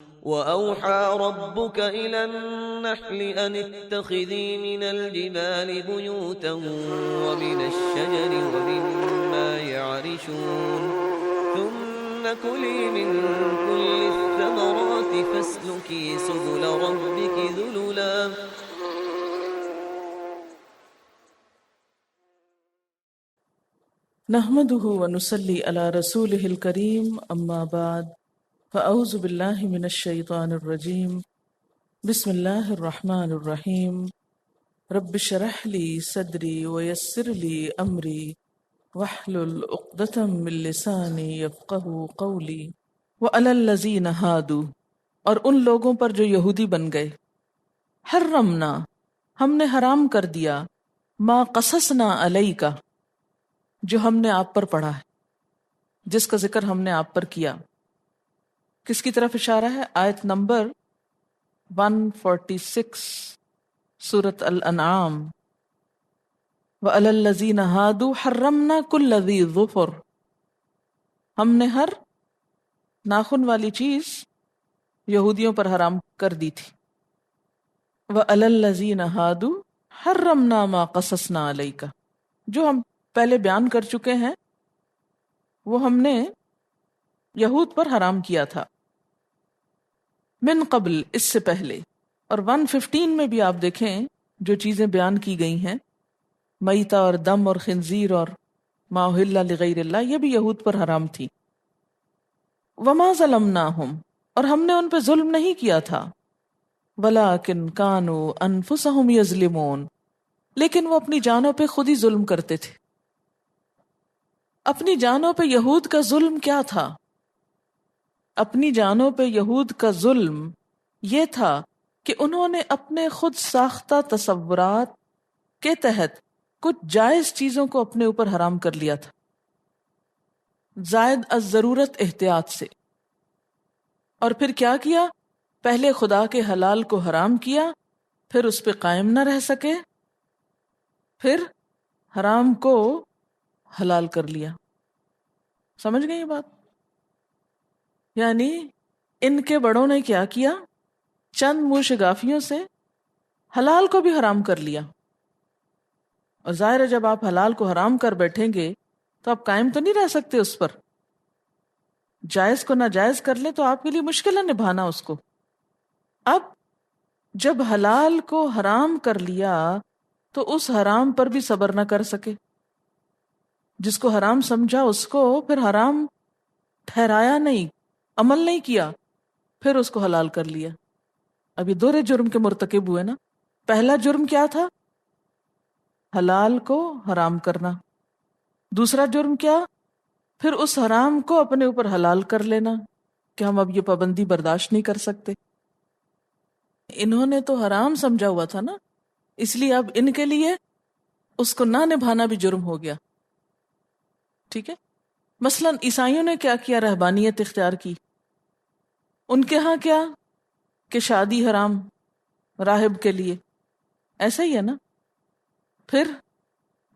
وأوحى ربك إلى النحل أن اتخذي من الجبال بيوتا ومن الشجر ومما يعرشون ثم كلي من كل الثمرات فاسلكي سبل ربك ذللا نحمده ونصلي على رسوله الكريم اما بعد فاعوذ بالله من الشيطان الرجيم بسم الله الرحمن الرحيم رب اشرح لي صدري ويسر لي امري واحلل عقدة من لساني يفقهوا قولي وعلى الذين هادوا، اور ان لوگوں پر جو یہودی بن گئے، حرمنا، ہم نے حرام کر دیا، ما قصصنا علیک، جو ہم نے آپ پر پڑھا ہے، جس کا ذکر ہم نے آپ پر کیا۔ کس کی طرف اشارہ ہے؟ آیت نمبر 146 سورۃ الانعام۔ وَعَلَى الَّذِينَ هَادُوا حَرَّمْنَا كُلَّ ذِي ظُفُرٍ، ہم نے ہر ناخن والی چیز یہودیوں پر حرام کر دی تھی۔ وَعَلَى الَّذِينَ هَادُوا حَرَّمْنَا مَا قَصَصْنَا عَلَيْكَ، جو ہم پہلے بیان کر چکے ہیں وہ ہم نے یہود پر حرام کیا تھا، من قبل، اس سے پہلے۔ اور 115 میں بھی آپ دیکھیں جو چیزیں بیان کی گئی ہیں، میتہ اور دم اور خنزیر اور ما اہل لغیر اللہ، یہ بھی یہود پر حرام تھی۔ وما ظلمناہم، اور ہم نے ان پہ ظلم نہیں کیا تھا، ولیکن کانوا انفسہم یظلمون، لیکن وہ اپنی جانوں پہ خود ہی ظلم کرتے تھے۔ اپنی جانوں پہ یہود کا ظلم کیا تھا؟ اپنی جانوں پہ یہود کا ظلم یہ تھا کہ انہوں نے اپنے خود ساختہ تصورات کے تحت کچھ جائز چیزوں کو اپنے اوپر حرام کر لیا تھا، زائد از ضرورت احتیاط سے۔ اور پھر کیا کیا؟ پہلے خدا کے حلال کو حرام کیا، پھر اس پہ قائم نہ رہ سکے، پھر حرام کو حلال کر لیا۔ سمجھ گئے یہ بات؟ یعنی ان کے بڑوں نے کیا کیا؟ چند منہ شگافیوں سے حلال کو بھی حرام کر لیا۔ اور ظاہر ہے جب آپ حلال کو حرام کر بیٹھیں گے تو آپ قائم تو نہیں رہ سکتے اس پر، جائز کو ناجائز کر لیں تو آپ کے لیے مشکل ہے نبھانا اس کو۔ اب جب حلال کو حرام کر لیا تو اس حرام پر بھی صبر نہ کر سکے، جس کو حرام سمجھا اس کو پھر حرام ٹھہرایا نہیں، عمل نہیں کیا، پھر اس کو حلال کر لیا۔ اب یہ دوہرے جرم کے مرتکب ہوئے نا۔ پہلا جرم کیا تھا؟ حلال کو حرام کرنا۔ دوسرا جرم کیا؟ پھر اس حرام کو اپنے اوپر حلال کر لینا کہ ہم اب یہ پابندی برداشت نہیں کر سکتے۔ انہوں نے تو حرام سمجھا ہوا تھا نا، اس لیے اب ان کے لیے اس کو نہ نبھانا بھی جرم ہو گیا۔ ٹھیک ہے؟ مثلا عیسائیوں نے کیا کیا؟ رہبانیت اختیار کی۔ ان کے ہاں کیا کہ شادی حرام راہب کے لیے، ایسا ہی ہے نا۔ پھر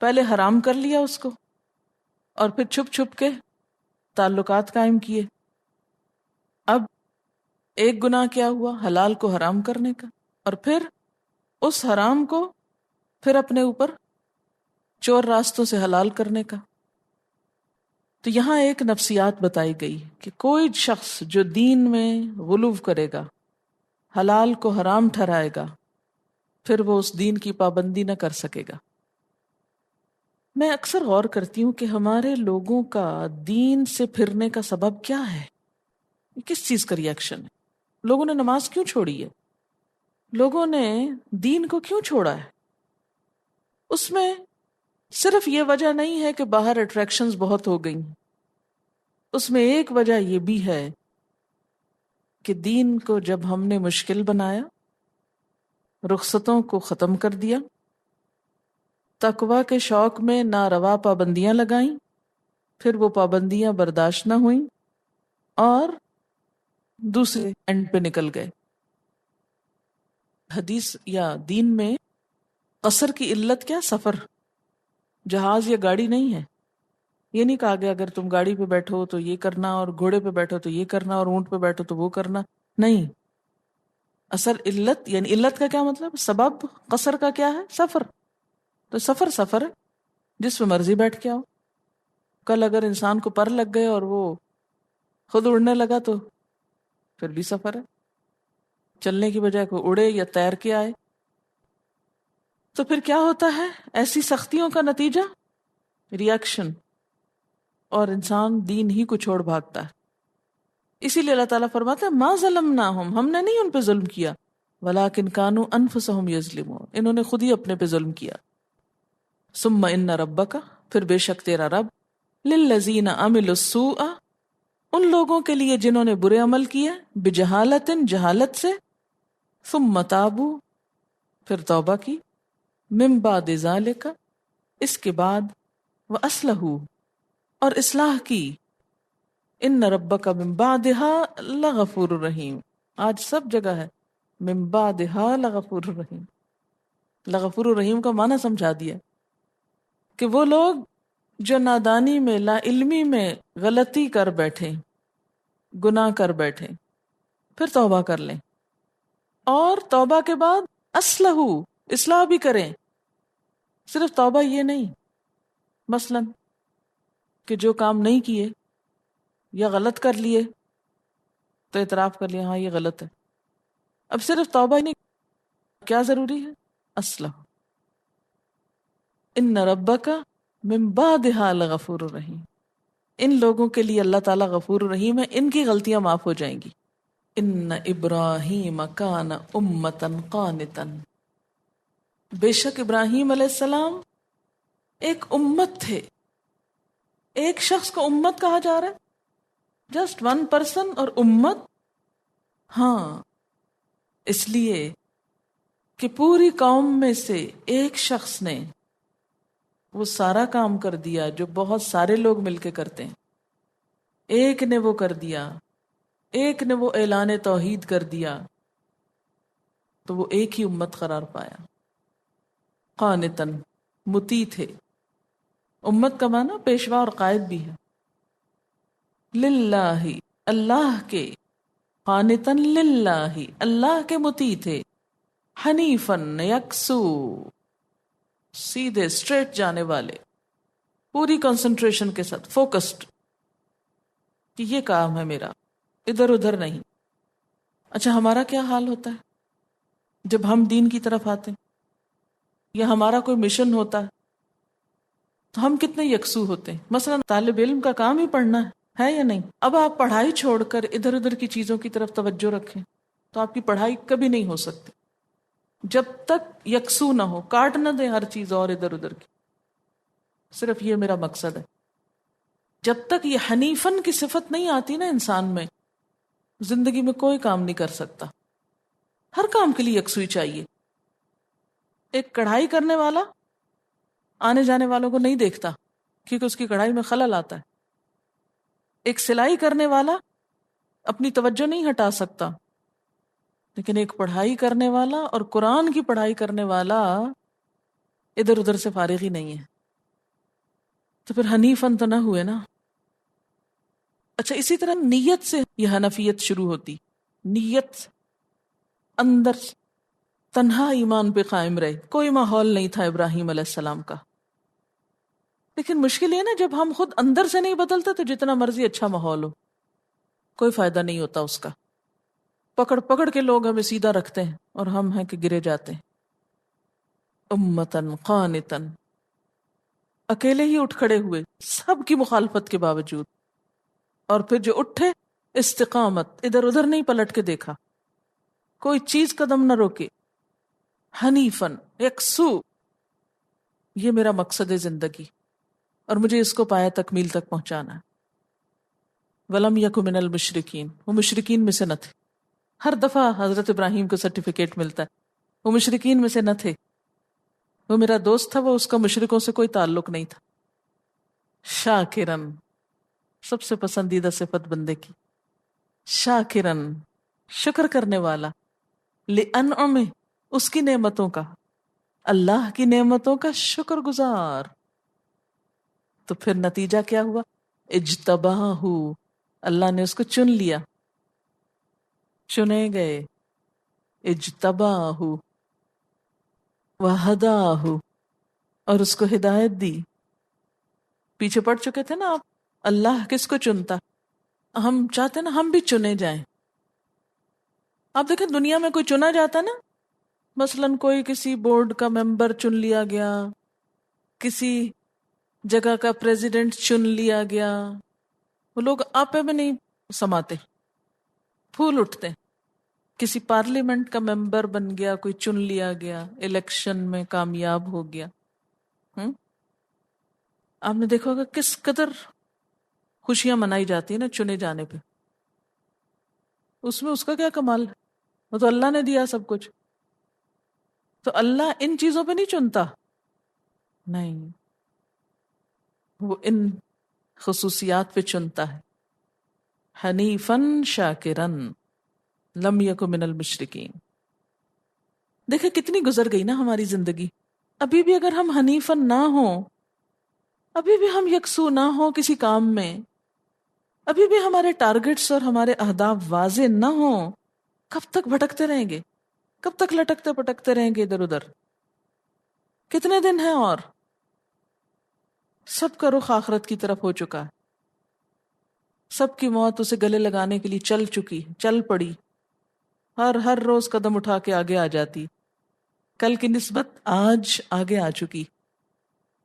پہلے حرام کر لیا اس کو، اور پھر چھپ چھپ کے تعلقات قائم کیے۔ اب ایک گناہ کیا ہوا؟ حلال کو حرام کرنے کا، اور پھر اس حرام کو پھر اپنے اوپر چور راستوں سے حلال کرنے کا۔ تو یہاں ایک نفسیات بتائی گئی کہ کوئی شخص جو دین میں غلو کرے گا، حلال کو حرام ٹھہرائے گا، پھر وہ اس دین کی پابندی نہ کر سکے گا۔ میں اکثر غور کرتی ہوں کہ ہمارے لوگوں کا دین سے پھرنے کا سبب کیا ہے؟ کس چیز کا ریئیکشن ہے؟ لوگوں نے نماز کیوں چھوڑی ہے؟ لوگوں نے دین کو کیوں چھوڑا ہے؟ اس میں صرف یہ وجہ نہیں ہے کہ باہر اٹریکشنز بہت ہو گئی ہیں، اس میں ایک وجہ یہ بھی ہے کہ دین کو جب ہم نے مشکل بنایا، رخصتوں کو ختم کر دیا، تقوی کے شوق میں ناروا پابندیاں لگائیں، پھر وہ پابندیاں برداشت نہ ہوئیں اور دوسرے اینڈ پہ نکل گئے۔ حدیث یا دین میں قصر کی علت کیا؟ سفر، جہاز یا گاڑی نہیں ہے۔ یہ نہیں کہا گیا اگر تم گاڑی پہ بیٹھو تو یہ کرنا، اور گھوڑے پہ بیٹھو تو یہ کرنا، اور اونٹ پہ بیٹھو تو وہ کرنا۔ نہیں. اصل علت یعنی علت کا کیا مطلب؟ سبب. قصر کا کیا ہے؟ سفر. تو سفر ہے، جس پہ مرضی بیٹھ کے آؤ. کل اگر انسان کو پر لگ گئے اور وہ خود اڑنے لگا تو پھر بھی سفر ہے. چلنے کی بجائے کوئی اڑے یا تیر کے آئے. تو پھر کیا ہوتا ہے؟ ایسی سختیوں کا نتیجہ ریاکشن، اور انسان دین ہی کو چھوڑ بھاگتا ہے. اسی لیے اللہ تعالیٰ فرماتا ہے ما ظلمناہم، ہم نے نہیں ان پہ ظلم کیا، ولیکن کانوا انفسہم یظلمون، انہوں نے خود ہی اپنے پہ ظلم کیا. ثم ان ربک، پھر بے شک تیرا رب، للذین عملوا السوء، ان لوگوں کے لیے جنہوں نے برے عمل کیے، بجہالت، جہالت سے، ثم تابوا، پھر توبہ کی، من بعد ذالک، اس کے بعد، واصلحوا، اور اصلاح کی، ان ربک من بعدها لغفور الرحیم. آج سب جگہ ہے من بعدها لغفور الرحیم. لغفور الرحیم کا معنی سمجھا دیا کہ وہ لوگ جو نادانی میں، لا علمی میں غلطی کر بیٹھے، گناہ کر بیٹھے، پھر توبہ کر لیں، اور توبہ کے بعد اصلحو، اصلاح بھی کریں. صرف توبہ یہ نہیں، مثلا کہ جو کام نہیں کیے یا غلط کر لیے تو اعتراف کر لیا ہاں یہ غلط ہے. اب صرف توبہ ہی نہیں، کیا ضروری ہے؟ اصلح. ان ربک من بعدها لغفور الرحیم. ان لوگوں کے لیے اللہ تعالیٰ غفور الرحیم ہے، ان کی غلطیاں معاف ہو جائیں گی. ان ابراہیم کان امتا قانتا، بے شک ابراہیم علیہ السلام ایک امت تھے. ایک شخص کو امت کہا جا رہا ہے، جسٹ ون پرسن. اور امت، ہاں، اس لیے کہ پوری قوم میں سے ایک شخص نے وہ سارا کام کر دیا جو بہت سارے لوگ مل کے کرتے ہیں. ایک نے وہ کر دیا، ایک نے وہ اعلان توحید کر دیا، تو وہ ایک ہی امت قرار پایا. قانتن، مطیع تھے. امت کا معنی پیشوا اور قائد بھی ہے. للہ، اللہ کے، قانتن للہ، اللہ کے مطیع تھے. حنیفن، یکسو، سیدھے اسٹریٹ جانے والے، پوری کنسنٹریشن کے ساتھ، فوکسڈ کہ یہ کام ہے میرا، ادھر ادھر نہیں. اچھا ہمارا کیا حال ہوتا ہے جب ہم دین کی طرف آتے ہیں یا ہمارا کوئی مشن ہوتا ہے تو ہم کتنے یکسو ہوتے ہیں؟ مثلا طالب علم کا کام ہی پڑھنا ہے یا نہیں؟ اب آپ پڑھائی چھوڑ کر ادھر ادھر کی چیزوں کی طرف توجہ رکھیں تو آپ کی پڑھائی کبھی نہیں ہو سکتی جب تک یکسو نہ ہو، کاٹ نہ دیں ہر چیز اور ادھر ادھر کی. صرف یہ میرا مقصد ہے. جب تک یہ حنیفن کی صفت نہیں آتی نا انسان میں، زندگی میں کوئی کام نہیں کر سکتا. ہر کام کے لیے یکسوئی چاہیے. ایک کڑھائی کرنے والا آنے جانے والوں کو نہیں دیکھتا کیونکہ اس کی کڑھائی میں خلل آتا ہے. ایک سلائی کرنے والا اپنی توجہ نہیں ہٹا سکتا، لیکن ایک پڑھائی کرنے والا اور قرآن کی پڑھائی کرنے والا ادھر ادھر سے فارغ ہی نہیں ہے. تو پھر حنیفن تو نہ ہوئے نا. اچھا اسی طرح نیت سے یہ حنفیت شروع ہوتی. نیت اندر تنہا ایمان پہ قائم رہے. کوئی ماحول نہیں تھا ابراہیم علیہ السلام کا. لیکن مشکل یہ نا جب ہم خود اندر سے نہیں بدلتے تو جتنا مرضی اچھا ماحول ہو کوئی فائدہ نہیں ہوتا اس کا. پکڑ پکڑ کے لوگ ہمیں سیدھا رکھتے ہیں اور ہم ہیں کہ گرے جاتے ہیں. امتن قانتن، اکیلے ہی اٹھ کھڑے ہوئے سب کی مخالفت کے باوجود، اور پھر جو اٹھے استقامت، ادھر ادھر نہیں پلٹ کے دیکھا، کوئی چیز قدم نہ روکے. حنیفن، یکسو، یہ میرا مقصد ہے زندگی اور مجھے اس کو پایا تکمیل تک پہنچانا ہے. ولم یک من المشرکین، وہ مشرکین میں سے نہ تھے. ہر دفعہ حضرت ابراہیم کو سرٹیفکیٹ ملتا ہے وہ مشرکین میں سے نہ تھے. وہ میرا دوست تھا، وہ اس کا مشرکوں سے کوئی تعلق نہیں تھا. شاکرن، سب سے پسندیدہ صفت بندے کی، شاکرن، شکر کرنے والا، لانعمہ، اس کی نعمتوں کا، اللہ کی نعمتوں کا شکر گزار. تو پھر نتیجہ کیا ہوا؟ اجتباہ، اللہ نے اس کو چن لیا. چنے گئے، اجتباہ وہداہ، اور اس کو ہدایت دی. پیچھے پڑ چکے تھے نا آپ، اللہ کس کو چنتا. ہم چاہتے ہیں نا ہم بھی چنے جائیں. آپ دیکھیں دنیا میں کوئی چنا جاتا نا، مثلاً کوئی کسی بورڈ کا ممبر چن لیا گیا، کسی جگہ کا پریزیڈنٹ چن لیا گیا، وہ لوگ آپے میں نہیں سماتے، پھول اٹھتے. کسی پارلیمنٹ کا ممبر بن گیا، کوئی چن لیا گیا، الیکشن میں کامیاب ہو گیا. آپ نے دیکھا ہوگا کس قدر خوشیاں منائی جاتی ہیں نا چنے جانے پہ. اس میں اس کا کیا کمال ہے، وہ تو اللہ نے دیا سب کچھ. تو اللہ ان چیزوں پہ نہیں چنتا، نہیں، وہ ان خصوصیات پہ چنتا ہے. حنیفن شاکرن لم یک من المشرکین. دیکھیں کتنی گزر گئی نا ہماری زندگی. ابھی بھی اگر ہم حنیفن نہ ہوں، ابھی بھی ہم یکسو نہ ہوں کسی کام میں، ابھی بھی ہمارے ٹارگٹس اور ہمارے اہداف واضح نہ ہوں، کب تک بھٹکتے رہیں گے؟ کب تک لٹکتے پٹکتے رہیں گے ادھر ادھر؟ کتنے دن ہیں اور سب کا رخ آخرت کی طرف ہو چکا ہے. سب کی موت اسے گلے لگانے کے لیے چل پڑی. ہر روز قدم اٹھا کے آگے آ جاتی. کل کی نسبت آج آگے آ چکی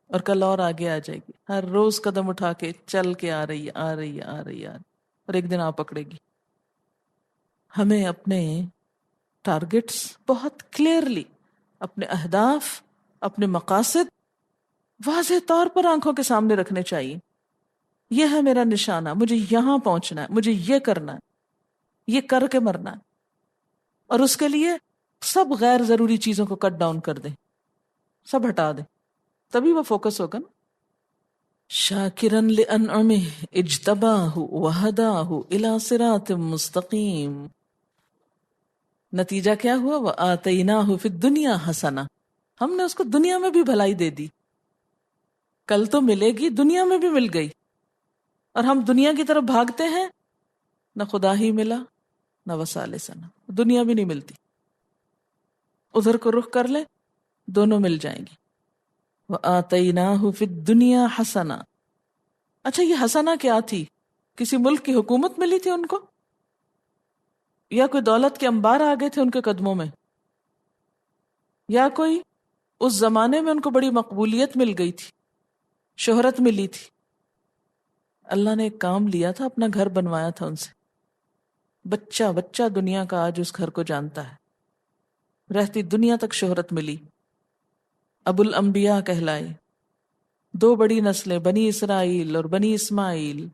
اور کل اور آگے آ جائے گی. ہر روز قدم اٹھا کے چل کے آ رہی ہے اور ایک دن آ پکڑے گی. ہمیں اپنے ٹارگٹس بہت کلیئرلی، اپنے اہداف، اپنے مقاصد واضح طور پر آنکھوں کے سامنے رکھنے چاہیے. یہ ہے میرا نشانہ، مجھے یہاں پہنچنا ہے، مجھے یہ کرنا ہے، یہ کر کے مرنا ہے. اور اس کے لیے سب غیر ضروری چیزوں کو کٹ ڈاؤن کر دیں، سب ہٹا دیں، تبھی وہ فوکس ہوگا نا. شاکرن لانعمہ اجتباہ وہداہ الی صراط مستقیم. نتیجہ کیا ہوا؟ وآتیناہ فی الدنیا حسنہ. ہم نے اس کو دنیا میں بھی بھلائی دے دی. کل تو ملے گی، دنیا میں بھی مل گئی. اور ہم دنیا کی طرف بھاگتے ہیں، نہ خدا ہی ملا نہ وسال سنا، دنیا بھی نہیں ملتی. ادھر کو رخ کر لے، دونوں مل جائیں گی. وآتیناہ فی الدنیا حسنہ. اچھا یہ حسنہ کیا تھی؟ کسی ملک کی حکومت ملی تھی ان کو، یا کوئی دولت کے انبار آ گئے تھے ان کے قدموں میں، یا کوئی اس زمانے میں ان کو بڑی مقبولیت مل گئی تھی، شہرت ملی تھی؟ اللہ نے ایک کام لیا تھا، اپنا گھر بنوایا تھا ان سے. بچہ بچہ دنیا کا آج اس گھر کو جانتا ہے، رہتی دنیا تک شہرت ملی. ابو الانبیاء کہلائے. 2 بڑی نسلیں، بنی اسرائیل اور بنی اسماعیل،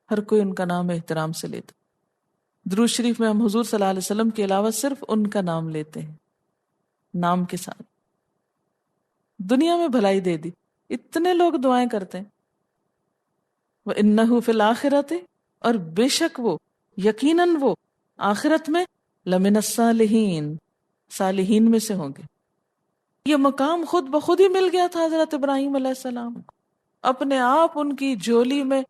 ہر کوئی ان کا نام احترام سے لیتا. درود شریف میں ہم حضور صلی اللہ علیہ وسلم کے علاوہ صرف ان کا نام لیتے ہیں، نام کے ساتھ. دنیا میں بھلائی دے دی، اتنے لوگ دعائیں کرتے ہیں. وَإِنَّهُ فِي الْآخِرَةِ، اور بے شک وہ، یقیناً وہ آخرت میں لَمِنَ الصَّالِحِينَ، صالحین میں سے ہوں گے. یہ مقام خود بخود ہی مل گیا تھا حضرت ابراہیم علیہ السلام کو، اپنے آپ ان کی جھولی میں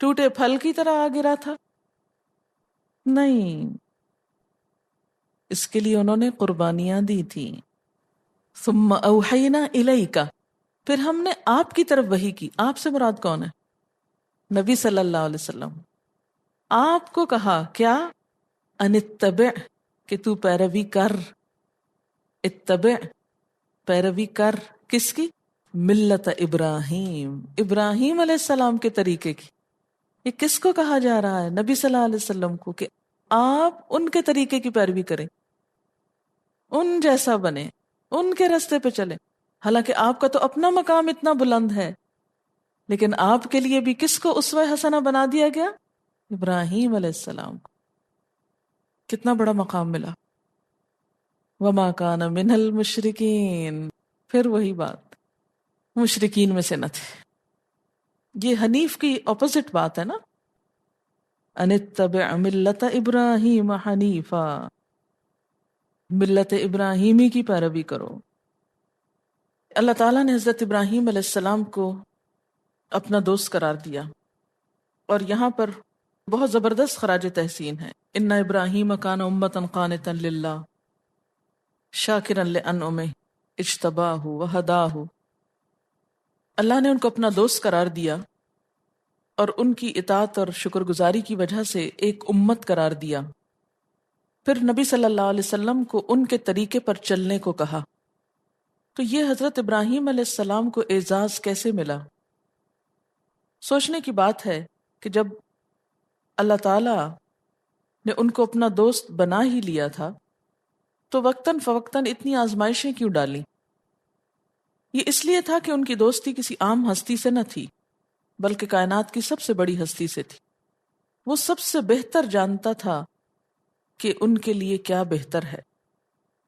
ٹوٹے پھل کی طرح آ گرا تھا؟ نہیں، اس کے لیے انہوں نے قربانیاں دی تھیں. ثم اوحینا الیک، پھر ہم نے آپ کی طرف وحی کی. آپ سے مراد کون ہے؟ نبی صلی اللہ علیہ وسلم. آپ کو کہا کیا؟ ان اتبع، کہ تو پیروی کر. اتبع، پیروی کر. کس کی؟ ملت ابراہیم، ابراہیم علیہ السلام کے طریقے کی. یہ کس کو کہا جا رہا ہے؟ نبی صلی اللہ علیہ وسلم کو، کہ آپ ان کے طریقے کی پیروی کریں، ان جیسا بنے، ان کے راستے پہ چلیں. حالانکہ آپ کا تو اپنا مقام اتنا بلند ہے، لیکن آپ کے لیے بھی کس کو اسوہ حسنہ بنا دیا گیا؟ ابراہیم علیہ السلام کو. کتنا بڑا مقام ملا. وما کان من المشرکین، پھر وہی بات، مشرکین میں سے نہ تھے. یہ حنیف کی اپوزٹ بات ہے نا. ان اتبع ملت ابراہیم حنیفا، ملت ابراہیمی کی پیروی کرو. اللہ تعالیٰ نے حضرت ابراہیم علیہ السلام کو اپنا دوست قرار دیا، اور یہاں پر بہت زبردست خراج تحسین ہے. ان ابراہیم کان امۃ قانتا للہ شاکرا لانعمہ اجتباہ وہداہ. اللہ نے ان کو اپنا دوست قرار دیا اور ان کی اطاعت اور شکر گزاری کی وجہ سے ایک امت قرار دیا. پھر نبی صلی اللہ علیہ وسلم کو ان کے طریقے پر چلنے کو کہا. تو یہ حضرت ابراہیم علیہ السلام کو اعزاز کیسے ملا؟ سوچنے کی بات ہے کہ جب اللہ تعالی نے ان کو اپنا دوست بنا ہی لیا تھا تو وقتاً فوقتاً اتنی آزمائشیں کیوں ڈالیں؟ یہ اس لیے تھا کہ ان کی دوستی کسی عام ہستی سے نہ تھی بلکہ کائنات کی سب سے بڑی ہستی سے تھی. وہ سب سے بہتر جانتا تھا کہ ان کے لیے کیا بہتر ہے.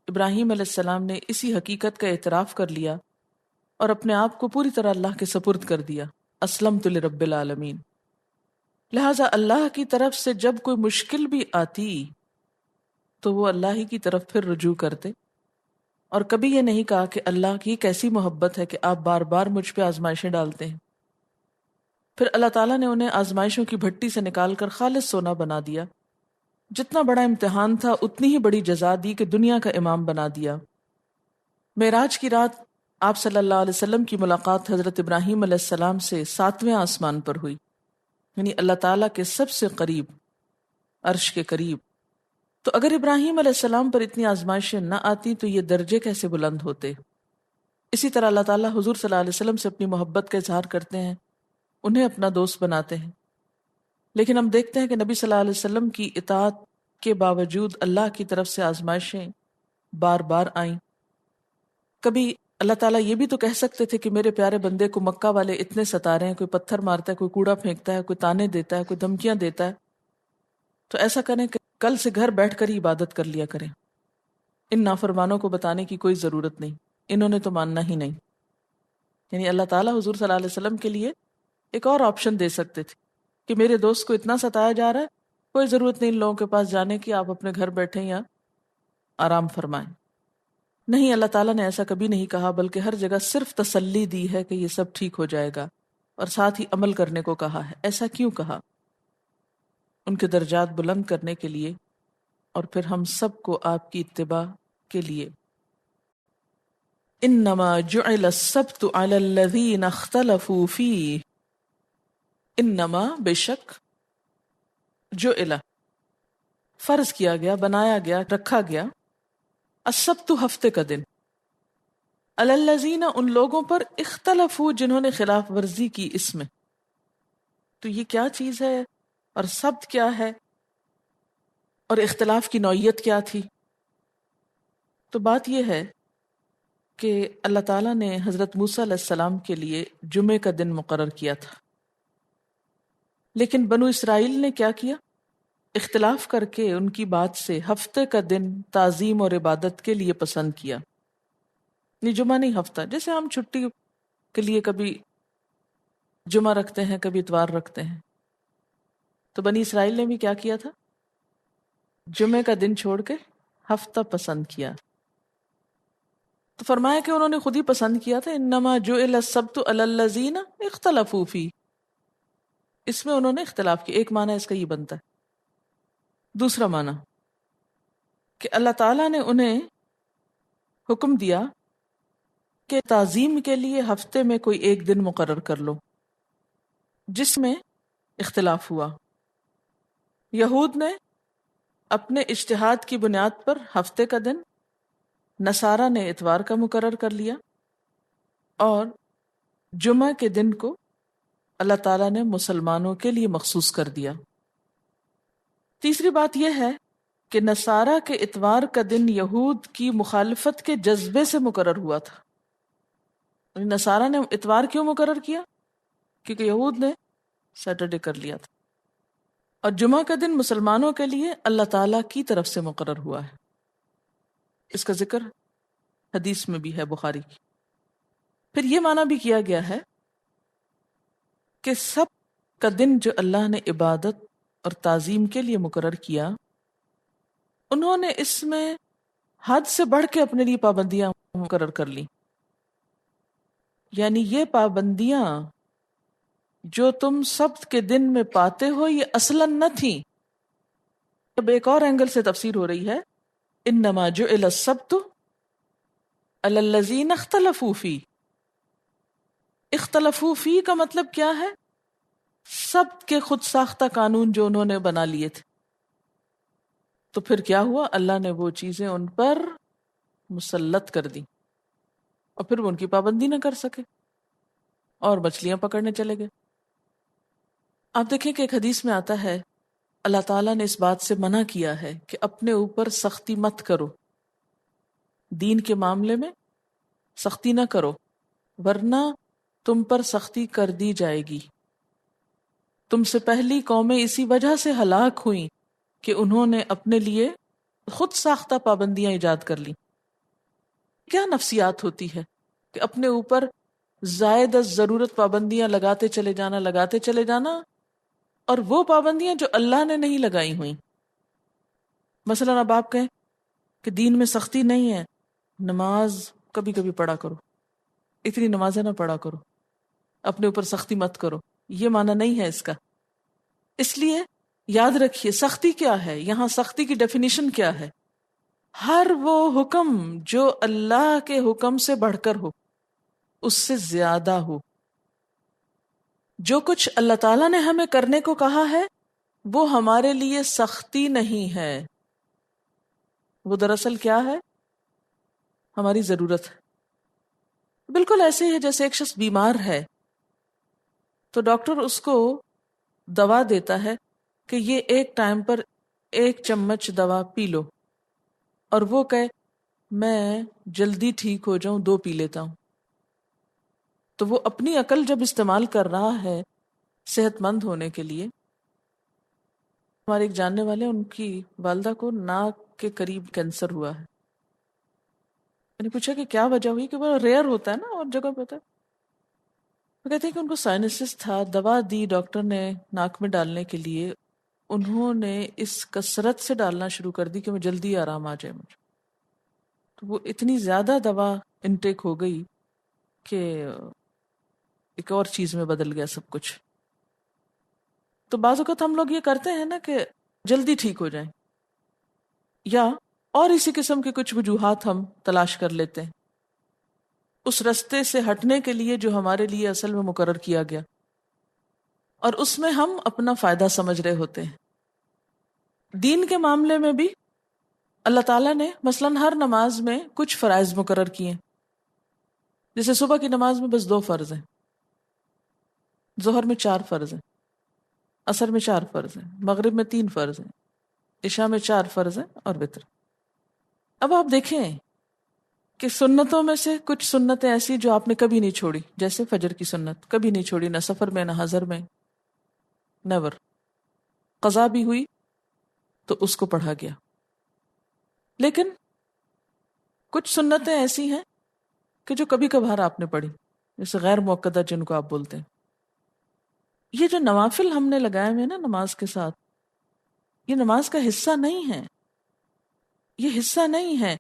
ابراہیم علیہ السلام نے اسی حقیقت کا اعتراف کر لیا اور اپنے آپ کو پوری طرح اللہ کے سپرد کر دیا. اسلمت لرب العالمین. لہٰذا اللہ کی طرف سے جب کوئی مشکل بھی آتی تو وہ اللہ ہی کی طرف پھر رجوع کرتے اور کبھی یہ نہیں کہا کہ اللہ کی کیسی محبت ہے کہ آپ بار بار مجھ پہ آزمائشیں ڈالتے ہیں. پھر اللہ تعالیٰ نے انہیں آزمائشوں کی بھٹی سے نکال کر خالص سونا بنا دیا. جتنا بڑا امتحان تھا اتنی ہی بڑی جزا دی کہ دنیا کا امام بنا دیا. معراج کی رات آپ صلی اللہ علیہ وسلم کی ملاقات حضرت ابراہیم علیہ السلام سے 7ویں آسمان پر ہوئی، یعنی اللہ تعالیٰ کے سب سے قریب، عرش کے قریب. تو اگر ابراہیم علیہ السلام پر اتنی آزمائشیں نہ آتی تو یہ درجے کیسے بلند ہوتے؟ اسی طرح اللہ تعالیٰ حضور صلی اللہ علیہ وسلم سے اپنی محبت کا اظہار کرتے ہیں، انہیں اپنا دوست بناتے ہیں. لیکن ہم دیکھتے ہیں کہ نبی صلی اللہ علیہ وسلم کی اطاعت کے باوجود اللہ کی طرف سے آزمائشیں بار بار آئیں. کبھی اللہ تعالیٰ یہ بھی تو کہہ سکتے تھے کہ میرے پیارے بندے کو مکہ والے اتنے ستا رہے ہیں، کوئی پتھر مارتا ہے، کوئی کوڑا پھینکتا ہے، کوئی تانے دیتا ہے، کوئی دھمکیاں دیتا ہے، تو ایسا کریں کہ کل سے گھر بیٹھ کر ہی عبادت کر لیا کریں. ان نافرمانوں کو بتانے کی کوئی ضرورت نہیں، انہوں نے تو ماننا ہی نہیں. یعنی اللہ تعالیٰ حضور صلی اللہ علیہ وسلم کے لیے ایک اور آپشن دے سکتے تھے کہ میرے دوست کو اتنا ستایا جا رہا ہے، کوئی ضرورت نہیں ان لوگوں کے پاس جانے کی، آپ اپنے گھر بیٹھیں یا آرام فرمائیں. نہیں، اللہ تعالیٰ نے ایسا کبھی نہیں کہا، بلکہ ہر جگہ صرف تسلی دی ہے کہ یہ سب ٹھیک ہو جائے گا اور ساتھ ہی عمل کرنے کو کہا ہے. ایسا کیوں کہا؟ ان کے درجات بلند کرنے کے لیے اور پھر ہم سب کو آپ کی اتباع کے لیے. انما جعل السبت علی الذین اختلفوا فیہ. انما بے شک، جعل فرض کیا گیا، بنایا گیا، رکھا گیا، السبت ہفتے کا دن، علی الذین ان لوگوں پر، اختلفوا جنہوں نے خلاف ورزی کی اس میں. تو یہ کیا چیز ہے اور سبت کیا ہے اور اختلاف کی نوعیت کیا تھی؟ تو بات یہ ہے کہ اللہ تعالیٰ نے حضرت موسیٰ علیہ السلام کے لیے جمعے کا دن مقرر کیا تھا، لیکن بنو اسرائیل نے کیا کیا؟ اختلاف کر کے ان کی بات سے ہفتے کا دن تعظیم اور عبادت کے لیے پسند کیا. نہیں، جمعہ نہیں، ہفتہ. جیسے ہم چھٹی کے لیے کبھی جمعہ رکھتے ہیں، کبھی اتوار رکھتے ہیں، تو بنی اسرائیل نے بھی کیا کیا تھا؟ جمعے کا دن چھوڑ کے ہفتہ پسند کیا. تو فرمایا کہ انہوں نے خود ہی پسند کیا تھا. انما جعل السبت علی الذین اختلفوا فیہ، اس میں انہوں نے اختلاف کیا. ایک معنی اس کا یہ بنتا ہے. دوسرا معنی کہ اللہ تعالیٰ نے انہیں حکم دیا کہ تعظیم کے لیے ہفتے میں کوئی ایک دن مقرر کر لو، جس میں اختلاف ہوا. یہود نے اپنے اجتہاد کی بنیاد پر ہفتے کا دن، نصارہ نے اتوار کا مقرر کر لیا، اور جمعہ کے دن کو اللہ تعالیٰ نے مسلمانوں کے لیے مخصوص کر دیا. تیسری بات یہ ہے کہ نصارہ کے اتوار کا دن یہود کی مخالفت کے جذبے سے مقرر ہوا تھا. نصارہ نے اتوار کیوں مقرر کیا؟ کیونکہ یہود نے سیٹرڈے کر لیا تھا. اور جمعہ کا دن مسلمانوں کے لیے اللہ تعالیٰ کی طرف سے مقرر ہوا ہے. اس کا ذکر حدیث میں بھی ہے بخاری کی. پھر یہ معنی بھی کیا گیا ہے کہ سب کا دن جو اللہ نے عبادت اور تعظیم کے لیے مقرر کیا، انہوں نے اس میں حد سے بڑھ کے اپنے لیے پابندیاں مقرر کر لی. یعنی یہ پابندیاں جو تم سبت کے دن میں پاتے ہو یہ اصلاً نہ تھیں. اب ایک اور اینگل سے تفسیر ہو رہی ہے. انما جعل السبت علی الذین اختلفوا فی. اختلفوا فی کا مطلب کیا ہے؟ سبت کے خود ساختہ قانون جو انہوں نے بنا لیے تھے. تو پھر کیا ہوا؟ اللہ نے وہ چیزیں ان پر مسلط کر دی اور پھر وہ ان کی پابندی نہ کر سکے اور مچھلیاں پکڑنے چلے گئے. آپ دیکھیں کہ ایک حدیث میں آتا ہے اللہ تعالیٰ نے اس بات سے منع کیا ہے کہ اپنے اوپر سختی مت کرو، دین کے معاملے میں سختی نہ کرو ورنہ تم پر سختی کر دی جائے گی. تم سے پہلی قومیں اسی وجہ سے ہلاک ہوئیں کہ انہوں نے اپنے لیے خود ساختہ پابندیاں ایجاد کر لی. کیا نفسیات ہوتی ہے کہ اپنے اوپر زائد از ضرورت پابندیاں لگاتے چلے جانا اور وہ پابندیاں جو اللہ نے نہیں لگائی ہوئیں. مثلا اب آپ کہیں کہ دین میں سختی نہیں ہے، نماز کبھی کبھی پڑھا کرو، اتنی نمازیں نہ پڑھا کرو، اپنے اوپر سختی مت کرو، یہ معنی نہیں ہے اس کا. اس لیے یاد رکھیے سختی کیا ہے، یہاں سختی کی ڈیفینیشن کیا ہے؟ ہر وہ حکم جو اللہ کے حکم سے بڑھ کر ہو، اس سے زیادہ ہو. جو کچھ اللہ تعالیٰ نے ہمیں کرنے کو کہا ہے وہ ہمارے لیے سختی نہیں ہے، وہ دراصل کیا ہے؟ ہماری ضرورت ہے. بالکل ایسے ہی ہے جیسے ایک شخص بیمار ہے تو ڈاکٹر اس کو دوا دیتا ہے کہ یہ ایک ٹائم پر 1 چمچ دوا پی لو، اور وہ کہے میں جلدی ٹھیک ہو جاؤں 2 پی لیتا ہوں. تو وہ اپنی عقل جب استعمال کر رہا ہے صحت مند ہونے کے لیے. ہمارے ایک جاننے والے، ان کی والدہ کو ناک کے قریب کینسر ہوا ہے. میں نے پوچھا کہ کیا وجہ ہوئی، کہ وہ ریئر ہوتا ہے نا اور جگہ پہ ہوتا ہے. وہ کہتے ہیں کہ ان کو سائنسس تھا، دوا دی ڈاکٹر نے ناک میں ڈالنے کے لیے، انہوں نے اس کثرت سے ڈالنا شروع کر دی کہ میں جلدی آرام آ جائے مجھے. تو وہ اتنی زیادہ دوا انٹیک ہو گئی کہ ایک اور چیز میں بدل گیا سب کچھ. تو بعض اوقات ہم لوگ یہ کرتے ہیں نا کہ جلدی ٹھیک ہو جائیں، یا اور اسی قسم کے کچھ وجوہات ہم تلاش کر لیتے ہیں اس رستے سے ہٹنے کے لیے جو ہمارے لیے اصل میں مقرر کیا گیا، اور اس میں ہم اپنا فائدہ سمجھ رہے ہوتے ہیں. دین کے معاملے میں بھی اللہ تعالیٰ نے مثلاً ہر نماز میں کچھ فرائض مقرر کیے ہیں. جیسے صبح کی نماز میں بس 2 فرض ہیں، ظہر میں 4 فرض ہیں، عصر میں 4 فرض ہیں، مغرب میں 3 فرض ہیں، عشاء میں 4 فرض ہیں اور وتر. اب آپ دیکھیں کہ سنتوں میں سے کچھ سنتیں ایسی جو آپ نے کبھی نہیں چھوڑی، جیسے فجر کی سنت کبھی نہیں چھوڑی، نہ سفر میں نہ حضر میں، نیور. قضا بھی ہوئی تو اس کو پڑھا گیا. لیکن کچھ سنتیں ایسی ہیں کہ جو کبھی کبھار آپ نے پڑھی، جیسے غیر مؤکدہ جن کو آپ بولتے ہیں. یہ جو نوافل ہم نے لگائے ہوئے نا نماز کے ساتھ، یہ نماز کا حصہ نہیں ہے، یہ حصہ نہیں ہے.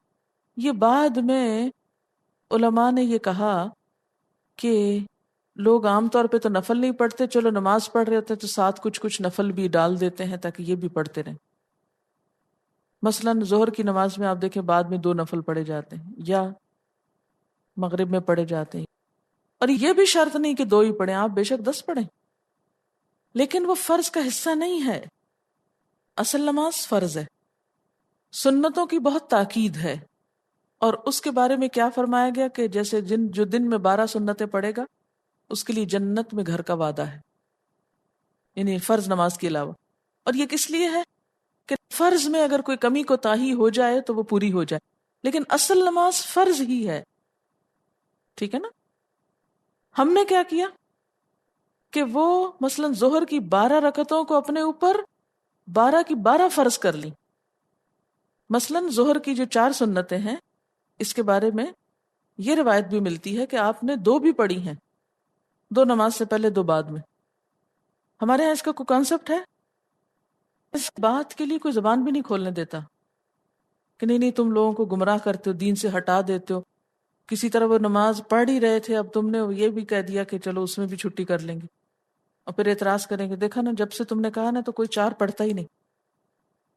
یہ بعد میں علماء نے یہ کہا کہ لوگ عام طور پہ تو نفل نہیں پڑھتے، چلو نماز پڑھ رہے ہوتے تو ساتھ کچھ نفل بھی ڈال دیتے ہیں تاکہ یہ بھی پڑھتے رہیں. مثلاً ظہر کی نماز میں آپ دیکھیں بعد میں 2 نفل پڑھے جاتے ہیں، یا مغرب میں پڑھے جاتے ہیں. اور یہ بھی شرط نہیں کہ 2 ہی پڑھیں، آپ بے شک 10 پڑھیں، لیکن وہ فرض کا حصہ نہیں ہے. اصل نماز فرض ہے. سنتوں کی بہت تاکید ہے، اور اس کے بارے میں کیا فرمایا گیا کہ جیسے جو دن میں 12 سنتیں پڑھے گا اس کے لیے جنت میں گھر کا وعدہ ہے، یعنی فرض نماز کے علاوہ. اور یہ کس لیے ہے کہ فرض میں اگر کوئی کمی کوتاہی ہو جائے تو وہ پوری ہو جائے، لیکن اصل نماز فرض ہی ہے. ٹھیک ہے نا؟ ہم نے کیا کیا کہ وہ مثلاً ظہر کی 12 رکعتوں کو اپنے اوپر 12 کی 12 فرض کر لی. مثلاً ظہر کی جو 4 سنتیں ہیں، اس کے بارے میں یہ روایت بھی ملتی ہے کہ آپ نے 2 بھی پڑھی ہیں، 2 نماز سے پہلے 2 بعد میں. ہمارے یہاں اس کا کوئی کانسیپٹ ہے؟ اس بات کے لیے کوئی زبان بھی نہیں کھولنے دیتا کہ نہیں تم لوگوں کو گمراہ کرتے ہو، دین سے ہٹا دیتے ہو. کسی طرح وہ نماز پڑھ ہی رہے تھے، اب تم نے یہ بھی کہہ دیا کہ چلو اس میں بھی چھٹی کر لیں گے. اور پھر اعتراض کریں گے دیکھا نا جب سے تم نے کہا نا تو کوئی 4 پڑھتا ہی نہیں،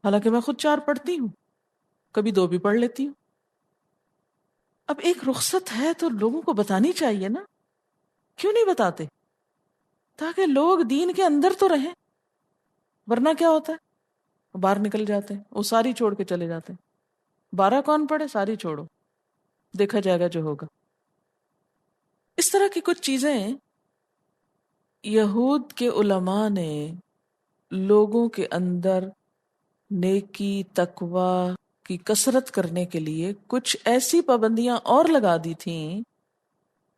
حالانکہ میں خود 4 پڑھتی ہوں، کبھی 2 بھی پڑھ لیتی ہوں۔ اب ایک رخصت ہے تو لوگوں کو بتانی چاہیے نا، کیوں نہیں بتاتے؟ تاکہ لوگ دین کے اندر تو رہیں، ورنہ کیا ہوتا ہے باہر نکل جاتے ہیں، وہ ساری چھوڑ کے چلے جاتے ہیں، 12 کون پڑھے، ساری چھوڑو، دیکھا جائے گا جو ہوگا۔ اس طرح کی کچھ چیزیں یہود کے علماء نے لوگوں کے اندر نیکی تقوی کی کثرت کرنے کے لیے کچھ ایسی پابندیاں اور لگا دی تھیں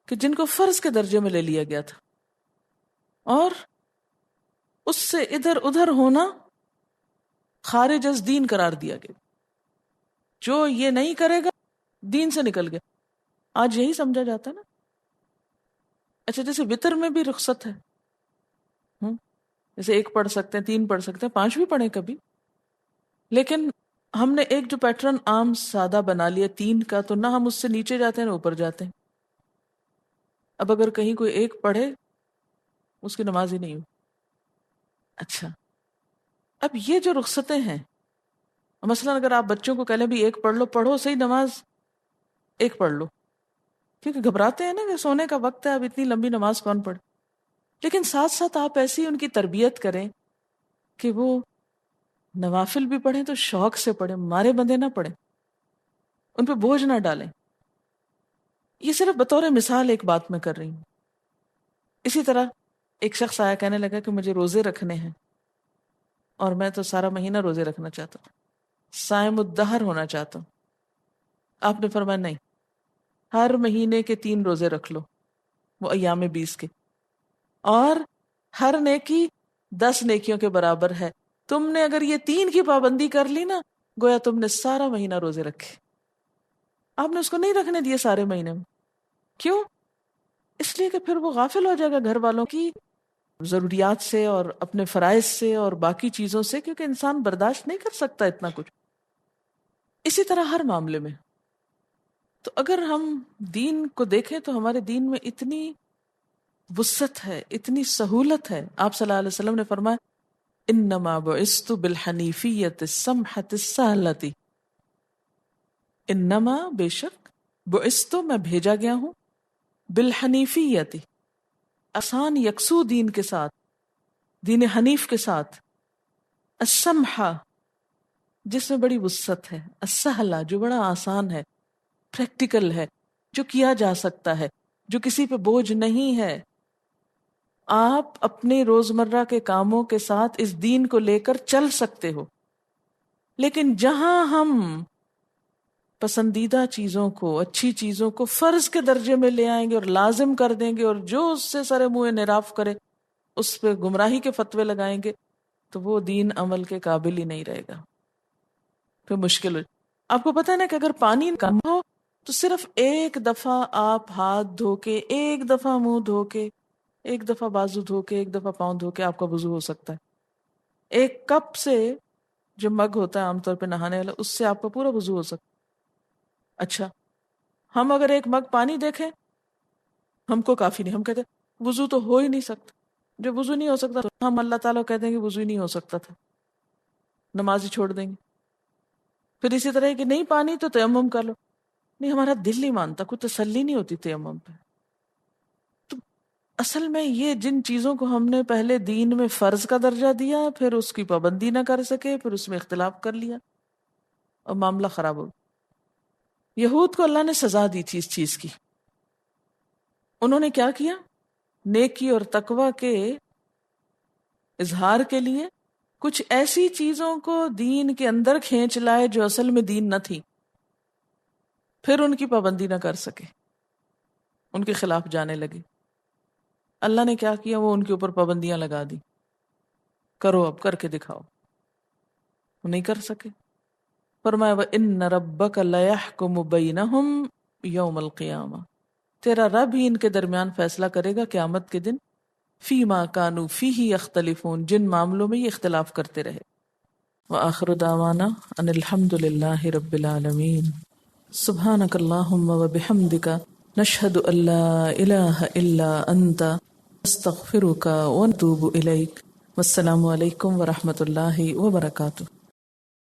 کہ جن کو فرض کے درجے میں لے لیا گیا تھا، اور اس سے ادھر ادھر ہونا خارج از دین قرار دیا گیا۔ جو یہ نہیں کرے گا دین سے نکل گیا، آج یہی سمجھا جاتا ہے نا۔ اچھا جیسے وطر میں بھی رخصت ہے، جیسے 1 پڑھ سکتے ہیں، 3 پڑھ سکتے ہیں، 5 بھی پڑھیں کبھی، لیکن ہم نے ایک جو پیٹرن عام سادہ بنا لیا 3 کا، تو نہ ہم اس سے نیچے جاتے ہیں نہ اوپر جاتے ہیں۔ اب اگر کہیں کوئی 1 پڑھے اس کی نماز ہی نہیں ہو۔ اچھا اب یہ جو رخصتیں ہیں، مثلا اگر آپ بچوں کو کہہ لیں بھی 1 پڑھ لو، پڑھو صحیح نماز 1 پڑھ لو، کیونکہ گھبراتے ہیں نا کہ سونے کا وقت ہے، اب اتنی لمبی نماز کون پڑھے۔ لیکن ساتھ ساتھ آپ ایسی ان کی تربیت کریں کہ وہ نوافل بھی پڑھیں تو شوق سے پڑھیں، مارے بندے نہ پڑھیں، ان پہ بوجھ نہ ڈالیں۔ یہ صرف بطور مثال ایک بات میں کر رہی ہوں۔ اسی طرح ایک شخص آیا، کہنے لگا کہ مجھے روزے رکھنے ہیں اور میں تو سارا مہینہ روزے رکھنا چاہتا ہوں، صائم الدہر ہونا چاہتا ہوں۔ آپ نے فرمایا نہیں، ہر مہینے کے 3 روزے رکھ لو، وہ ایام 20 کے، اور ہر نیکی 10 نیکیوں کے برابر ہے۔ تم نے اگر یہ 3 کی پابندی کر لی نا، گویا تم نے سارا مہینہ روزے رکھے۔ آپ نے اس کو نہیں رکھنے دیے سارے مہینے میں، کیوں؟ اس لیے کہ پھر وہ غافل ہو جائے گا گھر والوں کی ضروریات سے اور اپنے فرائض سے اور باقی چیزوں سے، کیونکہ انسان برداشت نہیں کر سکتا اتنا کچھ۔ اسی طرح ہر معاملے میں، تو اگر ہم دین کو دیکھیں تو ہمارے دین میں اتنی وسعت ہے، اتنی سہولت ہے۔ آپ صلی اللہ علیہ وسلم نے فرمایا انما بعثت بالحنیفیت السمحۃ السہلۃ، انما بے شک، بعثت میں بھیجا گیا ہوں، بالحنیفیت آسان یکسو دین کے ساتھ، دین حنیف کے ساتھ، السمحہ جس میں بڑی وسعت ہے، السہلہ جو بڑا آسان ہے، پریکٹیکل ہے، جو کیا جا سکتا ہے، جو کسی پہ بوجھ نہیں ہے۔ آپ اپنے روزمرہ کے کاموں کے ساتھ اس دین کو لے کر چل سکتے ہو، لیکن جہاں ہم پسندیدہ چیزوں کو، اچھی چیزوں کو فرض کے درجے میں لے آئیں گے اور لازم کر دیں گے، اور جو اس سے سرے منہ انحراف کرے اس پہ گمراہی کے فتوے لگائیں گے، تو وہ دین عمل کے قابل ہی نہیں رہے گا، پھر مشکل ہو۔ آپ کو پتہ ہے نا کہ اگر پانی کم ہو تو صرف 1 دفعہ آپ ہاتھ دھو کے، 1 دفعہ منہ دھو کے، 1 دفعہ بازو دھو کے، 1 دفعہ پاؤں دھو کے آپ کا وضو ہو سکتا ہے۔ 1 کپ سے، جو مگ ہوتا ہے عام طور پہ نہانے والا، اس سے آپ کا پورا وضو ہو سکتا ہے۔ اچھا ہم اگر 1 مگ پانی دیکھیں، ہم کو کافی نہیں، ہم کہتے ہیں وضو تو ہو ہی نہیں سکتا۔ جب وضو نہیں ہو سکتا تو ہم اللہ تعالیٰ کہتے ہیں کہ وضو ہی نہیں ہو سکتا تھا، نماز ہی چھوڑ دیں گے۔ پھر اسی طرح کہ نہیں پانی تو تیمم کر لو، نہیں ہمارا دل نہیں مانتا، کوئی تسلی نہیں ہوتی تیمم پہ۔ تو اصل میں یہ جن چیزوں کو ہم نے پہلے دین میں فرض کا درجہ دیا، پھر اس کی پابندی نہ کر سکے، پھر اس میں اختلاف کر لیا اور معاملہ خراب ہو گیا۔ یہود کو اللہ نے سزا دی تھی اس چیز کی۔ انہوں نے کیا کیا؟ نیکی اور تقوی کے اظہار کے لیے کچھ ایسی چیزوں کو دین کے اندر کھینچ لائے جو اصل میں دین نہ تھی، پھر ان کی پابندی نہ کر سکے، ان کے خلاف جانے لگے۔ اللہ نے کیا کیا؟ وہ ان کے اوپر پابندیاں لگا دی، کرو اب، کر کے دکھاؤ۔ وہ نہیں کر سکے۔ فرمایا وَإِنَّ رَبَّكَ لَيَحْكُمُ بَيْنَهُمْ يَوْمَ الْقِيَامَةِ، تیرا رب ہی ان کے درمیان فیصلہ کرے گا قیامت کے دن، فِيمَا كَانُوا فِيهِ يَخْتَلِفُونَ، جن معاملوں میں یہ اختلاف کرتے رہے۔ وآخر دعوانا ان الحمد للہ رب العالمین۔ سبحانک اللہم وبحمدک، نشہد ان لا الہ الا انت، استغفرک ونتوب الیک۔ والسلام علیکم ورحمۃ اللہ وبرکاتہ۔